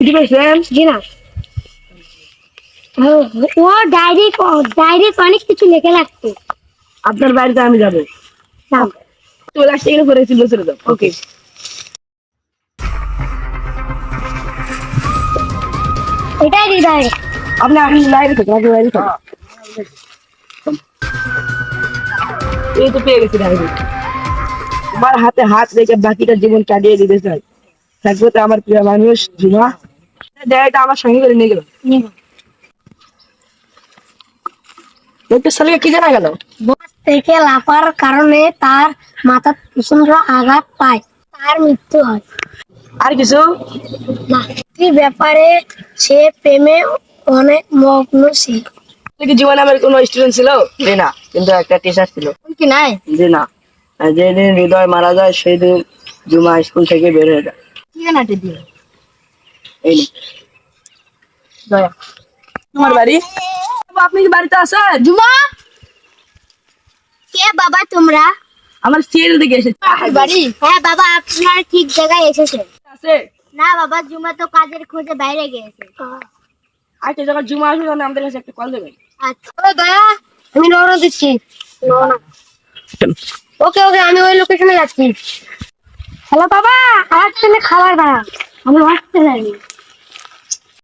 চিঠি পেয়েছেন? জি না। ও ডায়েরি অনেক কিছু লেখা লাগতো। আপনার বাড়িতে আমি যাবো। নাও। চলে আসছে এখানে করে ছিল ছেড়ে দাও। ওকে। এটাই দি ডায়েরি। আপনি লাইনে থাকুন, আপনি লাইনে থাকুন। এই তো পেয়ে গেছি ডায়েরি। তোমার হাতে হাত রেখে বাকিটা জীবন কাটিয়ে দিতে চাই। থাকবো তো আমার প্রিয় মানুষ ঝুমা। ডায়েরিটা আমার সঙ্গে করে নিয়ে গেল। লোকটা শালিকে কি জানা গেল? বাস থেকে লাফার কারণে তার মাথা প্রচন্ড আঘাত পায়, তার মৃত্যু হয়। আর কিছু? না, এই ব্যাপারে সে প্রেমে অনেক মগ্ন ছিল। কি জীবনে আমার কোনো স্টুডেন্ট ছিল? জি না, কিন্তু একটা টিচার ছিল। কি নাই? জি না। আর যেদিন হৃদয় মারা যায় সেই দিন জুমা স্কুল থেকে বের হয়ে যায়। কি জানাতে দিল? এই নে। দয়া। তোমার বাড়ি? বাবা, আপনি কি বাড়িতে আছেন? জুমা, কে বাবা তোমরা? আমার সিএল দিকে এসেছে। বাড়ি? হ্যাঁ বাবা, আপনার ঠিক জায়গায় এসেছেন। আছে? না বাবা, জুমা তো কাজের খোঁজে বাইরে গিয়েছে। আচ্ছা, যখন জুমা আসবে তখন আমাদের কাছে একটা কল দেবেন। আচ্ছা ও দয়া, আমি রওনা দিচ্ছি। রওনা। ওকে ওকে, আমি ওই লোকেশনে যাচ্ছি। হ্যালো বাবা, আমার জন্য খাবার বানাও। আমি হস্টেলে যাইনি।